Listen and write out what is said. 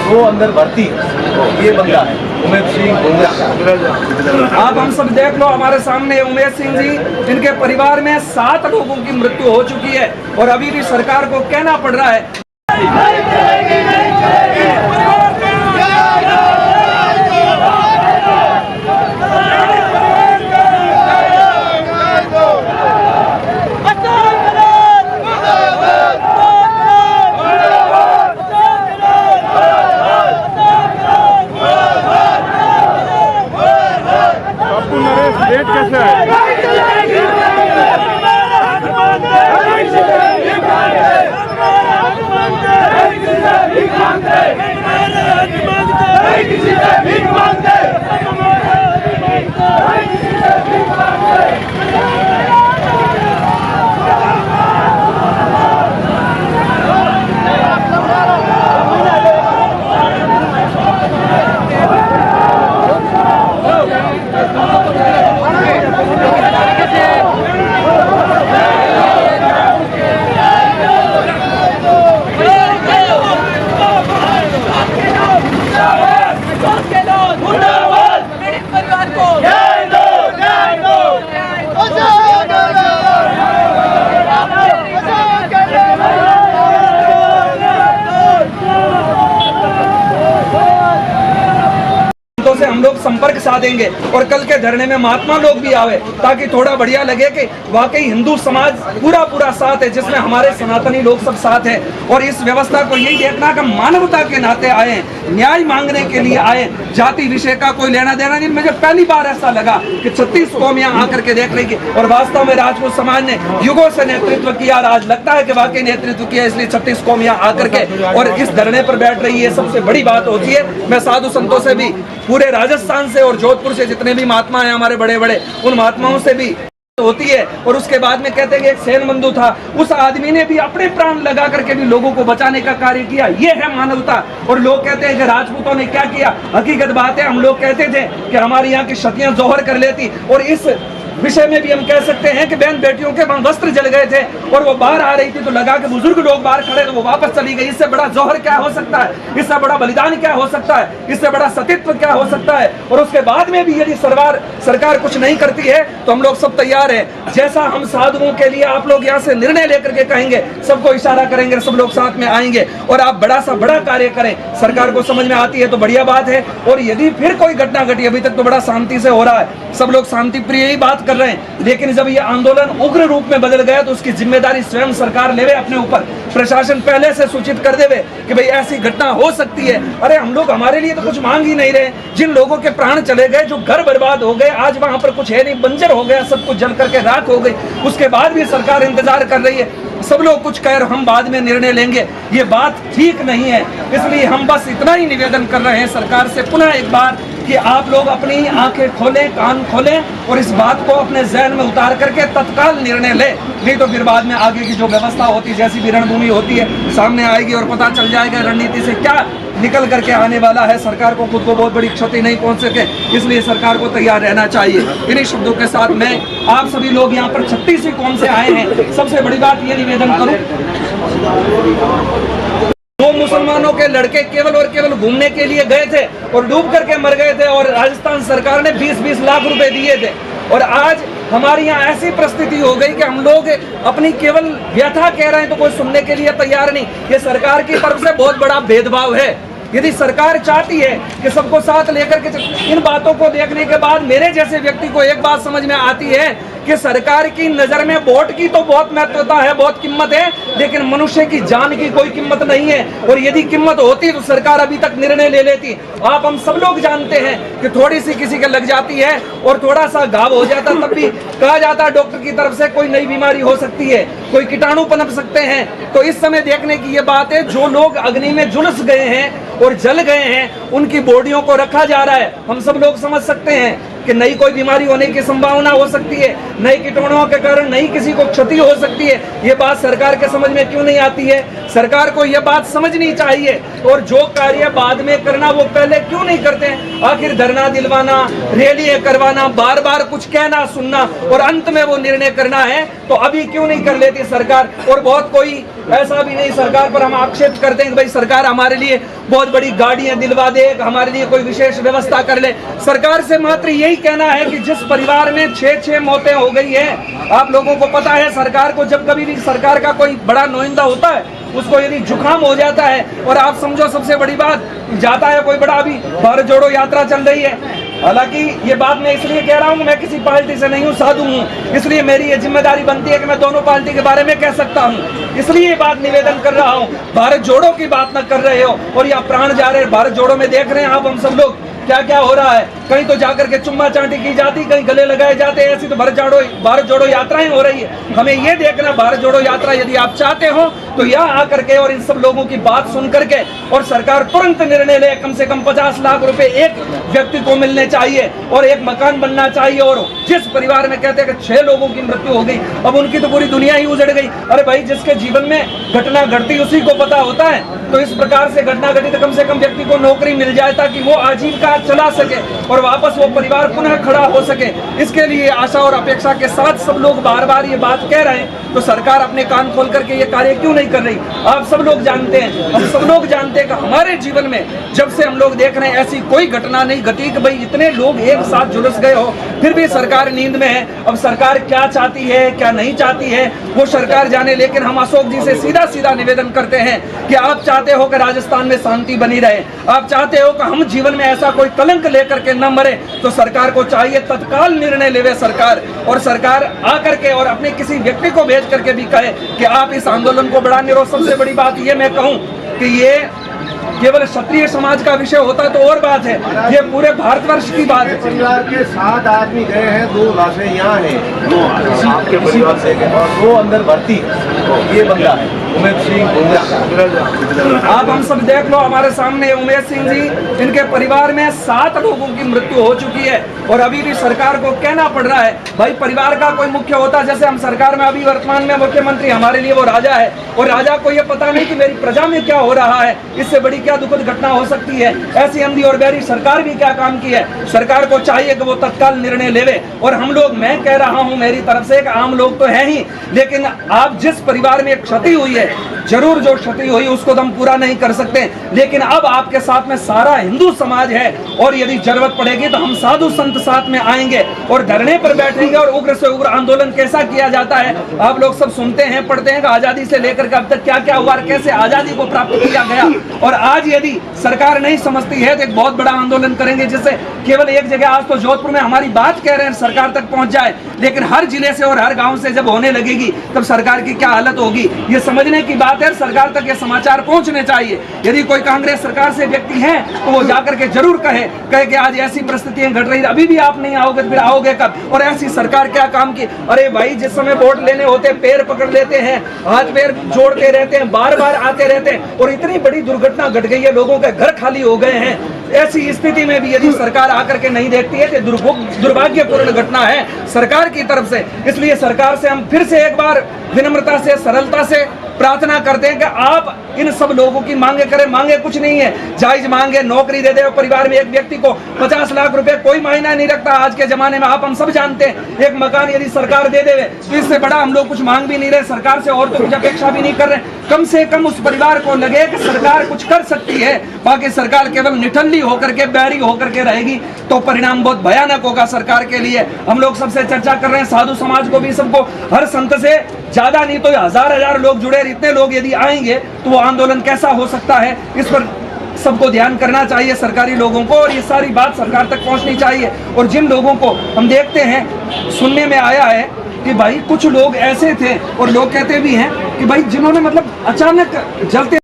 वो अंदर भर्ती ये बंदा है उमेश सिंह गुंजा। आप हम सब देख लो, हमारे सामने उमेश सिंह जी, जिनके परिवार में 7 लोगों की मृत्यु हो चुकी है और अभी भी सरकार को कहना पड़ रहा है से हम लोग संपर्क साधेंगे और कल के धरने में महात्मा लोग भी आवे ताकि थोड़ा बढ़िया लगे कि वाकई हिंदू समाज पूरा साथ है, जिसमें हमारे सनातनी लोग सब साथ हैं। और इस व्यवस्था को यही देखना कि मानवता के नाते आए, न्याय मांगने के लिए आए, जाति विषय का कोई लेना देना नहीं। मुझे पहली बार ऐसा लगा कि 36 कौम यहाँ आकर के देख लेंगे और वास्तव में राजपूत समाज ने युगों से नेतृत्व किया, आज लगता है कि वाकई नेतृत्व किया, इसलिए 36 कौम यहाँ आकर के और इस धरने पर बैठ रही है, सबसे बड़ी बात होती है। मैं साधु संतों से भी, पूरे राजस्थान से और जोधपुर से जितने भी महात्मा हैं हमारे बड़े बड़े, उन महात्माओं से भी होती है। और उसके बाद में कहते हैं कि एक सेन बंधु था, उस आदमी ने भी अपने प्राण लगा करके भी लोगों को बचाने का कार्य किया। ये है मानवता। और लोग कहते हैं कि राजपूतों ने क्या किया, हकीकत बात है, हम लोग कहते थे कि हमारे यहाँ की क्षत्रियां जौहर कर लेती। और इस विषय में भी हम कह सकते हैं कि बहन बेटियों के वहां वस्त्र जल गए थे और वो बाहर आ रही थी तो लगा के बुजुर्ग लोग बाहर खड़े तो वो वापस चली गई। इससे बड़ा जौहर क्या हो सकता है, इससे बड़ा बलिदान क्या हो सकता है, इससे बड़ा सतीत्व क्या हो सकता है। और उसके बाद में भी यदि सरकार कुछ नहीं करती है तो हम लोग सब तैयार है। जैसा हम साधुओं के लिए आप लोग यहाँ से निर्णय लेकर के कहेंगे, सबको इशारा करेंगे, सब लोग साथ में आएंगे और आप बड़ा सा बड़ा कार्य करें। सरकार को समझ में आती है तो बढ़िया बात है। और यदि फिर कोई घटना घटी, अभी तक तो बड़ा शांति से हो रहा है, सब लोग शांति प्रिय ही बात कर रहे हैं, लेकिन जब ये आंदोलन उग्र रूप में बदल गया तो उसकी जिम्मेदारी स्वयं सरकार लेवे अपने ऊपर। प्रशासन पहले से सूचित कर देवे कि भाई ऐसी घटना हो सकती है। अरे हम लोग हमारे लिए तो कुछ मांग ही नहीं रहे। जिन लोगों के प्राण चले गए, जो घर बर्बाद हो गए, आज वहां पर कुछ है नहीं, बंजर हो गया, सब कुछ जल करके राख हो गई, उसके बाद भी सरकार इंतजार कर रही है। सब लोग कुछ कह रहे, हम बाद में निर्णय लेंगे, ये बात ठीक नहीं है। इसलिए हम बस इतना ही निवेदन कर रहे हैं सरकार से पुनः एक बार कि आप लोग अपनी आंखें खोलें, कान खोलें और इस बात को अपने जहन में उतार करके तत्काल निर्णय ले। नहीं तो फिर बाद में आगे की जो व्यवस्था होती है, जैसी भी रणभूमि होती है, सामने आएगी और पता चल जाएगा रणनीति से क्या निकल करके आने वाला है। सरकार को खुद को बहुत बड़ी क्षति नहीं पहुंच सके, इसलिए सरकार को तैयार रहना चाहिए। इन्हीं शब्दों के साथ मैं आप सभी लोग यहाँ पर 36 कौम से आए हैं, सबसे बड़ी बात ये निवेदन करूं, 2 मुसलमानों के लड़के केवल और केवल घूमने के लिए गए थे और डूब करके मर गए थे और राजस्थान सरकार ने 20-20 लाख रुपए दिए थे। और आज हमारे यहाँ ऐसी परिस्थिति हो गई कि हम लोग अपनी केवल व्यथा कह रहे हैं तो कोई सुनने के लिए तैयार नहीं। ये सरकार की तरफ से बहुत बड़ा भेदभाव है। यदि सरकार चाहती है कि सबको साथ लेकर के, इन बातों को देखने के बाद मेरे जैसे व्यक्ति को एक बात समझ में आती है कि सरकार की नजर में वोट की तो बहुत महत्वता है, बहुत कीमत है, लेकिन मनुष्य की जान की कोई कीमत नहीं है। और यदि कीमत होती तो सरकार अभी तक निर्णय ले लेती। आप हम सब लोग जानते हैं कि थोड़ी सी किसी के लग जाती है और थोड़ा सा घाव हो जाता, तब भी कहा जाता है डॉक्टर की तरफ से कोई नई बीमारी हो सकती है, कोई कीटाणु पनप सकते हैं। तो इस समय देखने की ये बात है, जो लोग अग्नि में झुलस गए हैं और जल गए हैं, उनकी बॉडियों को रखा जा रहा है। हम सब लोग समझ सकते हैं कि नई कोई बीमारी होने की संभावना हो सकती है, नई कीटाणुओं के कारण नई किसी को क्षति हो सकती है। ये बात सरकार के समझ में क्यों नहीं आती है? सरकार को ये बात समझनी चाहिए और जो कार्य बाद में करना वो पहले क्यों नहीं करते? आखिर धरना दिलवाना, रैलियां करवाना, बार बार कुछ कहना सुनना और अंत में वो निर्णय करना है तो अभी क्यों नहीं कर लेती सरकार? और बहुत कोई ऐसा भी नहीं सरकार पर हम आक्षेप करते हैं कि भाई सरकार हमारे लिए बहुत बड़ी गाड़ियां दिलवा दे, हमारे लिए कोई विशेष व्यवस्था कर ले। सरकार से मात्र यही कहना है कि जिस परिवार में 6 मौतें हो गई है, आप लोगों को पता है सरकार को जब कभी भी सरकार का कोई बड़ा नुमाइंदा होता है उसको यदि जुकाम हो जाता है, और आप समझो सबसे बड़ी बात जाता है कोई बड़ा, अभी भारत जोड़ो यात्रा चल रही है। हालांकि ये बात मैं इसलिए कह रहा हूँ, मैं किसी पार्टी से नहीं हूँ, साधु हूँ, इसलिए मेरी ये जिम्मेदारी बनती है कि मैं दोनों पार्टी के बारे में कह सकता हूँ। इसलिए ये बात निवेदन कर रहा हूँ, भारत जोड़ो की बात न कर रहे हो और या प्राण जा रहे हैं। भारत जोड़ो में देख रहे हैं आप हम सब लोग क्या क्या हो रहा है, कहीं तो जाकर के चुम्मा चाटी की जाती, कहीं गले लगाए जाते हैं, ऐसी तो भारत जोड़ो यात्राएं हो रही है। हमें ये देखना, भारत जोड़ो यात्रा यदि आप चाहते हो तो यहाँ आकर के और इन सब लोगों की बात सुन करके और सरकार तुरंत निर्णय ले, कम से कम 50 लाख रुपए एक व्यक्ति को मिलने चाहिए और एक मकान बनना चाहिए। और जिस परिवार में कहते हैं कि 6 लोगों की मृत्यु हो गई, अब उनकी तो पूरी दुनिया ही उजड़ गई। अरे भाई, जिसके जीवन में घटना घटती उसी को पता होता है, तो इस प्रकार से घटना घटी तो कम से कम व्यक्ति को नौकरी मिल जाए ताकि वो आजीविका चला सके और वापस वो परिवार पुनः खड़ा हो सके। इसके लिए आशा और अपेक्षा के साथ सब लोग बार बार ये बात कह रहे हैं, तो सरकार अपने कान खोल करके ये कार्य क्यों नहीं कर रही? आप सब लोग जानते हैं, हम सब लोग जानते हैं कि हमारे जीवन में जब से हम लोग देख रहे हैं ऐसी कोई घटना नहीं घटी कि भाई इतने लोग एक साथ झुलस गए हो, फिर भी सरकार नींद में है। अब सरकार क्या चाहती है क्या नहीं चाहती है वो सरकार जाने, लेकिन हम अशोक जी से सीधा सीधा निवेदन करते हैं कि आप चाहते हो कि राजस्थान में शांति बनी रहे, आप चाहते हो कि हम जीवन में ऐसा कोई कलंक लेकर के न मरे, तो सरकार को चाहिए तत्काल निर्णय लेवे सरकार, और सरकार आकर के और अपने किसी व्यक्ति को भेज करके भी कहे कि आप इस आंदोलन को बढ़ाने। और सबसे बड़ी बात ये मैं कहूं कि ये केवल क्षत्रिय समाज का विषय होता तो और बात है, ये पूरे भारतवर्ष की बात है। परिवार के 7 आदमी गए हैं, 2 लाशें यहाँ हैं, आपके परिवार से, और 2 अंदर भर्ती। ये बंदा है उमेश सिंह गुंजा। आप हम सब देख लो, हमारे सामने उमेश सिंह जी, इनके परिवार में 7 लोगों की मृत्यु हो चुकी है और अभी भी सरकार को कहना पड़ रहा है भाई परिवार का कोई मुख्य होता, जैसे हम सरकार में अभी वर्तमान में मुख्यमंत्री हमारे लिए वो राजा है, और राजा को ये पता नहीं कि मेरी प्रजा में क्या हो रहा है, इससे बड़ी क्या दुखद घटना हो सकती है। ऐसी अंधी और बहरी सरकार भी क्या काम की है? सरकार को चाहिए कि वो तत्काल निर्णय लेवे। और हम लोग, मैं कह रहा हूं मेरी तरफ से, आम लोग तो है ही, लेकिन आप जिस परिवार में क्षति हुई है, जरूर जो क्षति हुई उसको तो हम पूरा नहीं कर सकते, लेकिन अब आपके साथ में सारा हिंदू समाज है और यदि जरूरत पड़ेगी तो हम साधु संत साथ में आएंगे और धरने पर बैठेंगे और उग्र से उग्र आंदोलन कैसा किया जाता है आप लोग सब सुनते हैं, पढ़ते हैं कि आजादी से लेकर के अब तक क्या क्या हुआ, कैसे आजादी को प्राप्त किया गया। और आज यदि सरकार नहीं समझती है तो एक बहुत बड़ा आंदोलन करेंगे, जिससे केवल एक जगह, आज तो जोधपुर में हमारी बात कह रहे हैं सरकार तक पहुंच जाए, लेकिन हर जिले से और हर गांव से जब होने लगेगी तब सरकार की क्या हालत होगी, ये समझने की बात है। सरकार तक ये समाचार पहुंचने चाहिए। यदि कोई कांग्रेस सरकार से व्यक्ति है तो वो जाकर के जरूर कहे कि आज ऐसी परिस्थितियां घट रही, अभी भी आप नहीं आओगे तो फिर आओगे कब? और ऐसी सरकार क्या काम की? अरे भाई, जिस समय वोट लेने होते पैर पकड़ लेते हैं, हाथ पैर जोड़ते रहते हैं, बार बार आते रहते हैं, और इतनी बड़ी दुर्घटना घट गई है, लोगों के घर खाली हो गए हैं। ऐसी स्थिति में भी यदि सरकार आकर के नहीं देखती है तो दुर्भाग्यपूर्ण घटना है सरकार की तरफ से। इसलिए सरकार से हम फिर से एक बार विनम्रता से, सरलता से प्रार्थना करते हैं कि आप इन सब लोगों की मांगे करें। मांगे कुछ नहीं है, जायज मांगे, नौकरी दे दे परिवार में एक व्यक्ति को 50 लाख रुपए, कोई मायना नहीं रखता आज के जमाने में, आप हम सब जानते हैं। एक मकान यदि सरकार दे दे तो इससे बड़ा हम लोग कुछ मांग भी नहीं रहे सरकार से, और तो कुछ अपेक्षा भी नहीं कर रहे। कम से कम उस परिवार को लगे कि सरकार कुछ कर सकती है, बाकी सरकार केवल निठल्ली होकर के, बैरी होकर के रहेगी तो परिणाम बहुत भयानक होगा सरकार के लिए। हम लोग सबसे चर्चा कर रहे हैं, साधु समाज को भी, सबको, हर संत से ज्यादा नहीं तो 1000 लोग जुड़े, इतने लोग यदि आएंगे तो वो आंदोलन कैसा हो सकता है, इस पर सबको ध्यान करना चाहिए सरकारी लोगों को, और ये सारी बात सरकार तक पहुंचनी चाहिए। और जिन लोगों को हम देखते हैं, सुनने में आया है कि भाई कुछ लोग ऐसे थे, और लोग कहते भी हैं कि भाई जिन्होंने मतलब अचानक जलते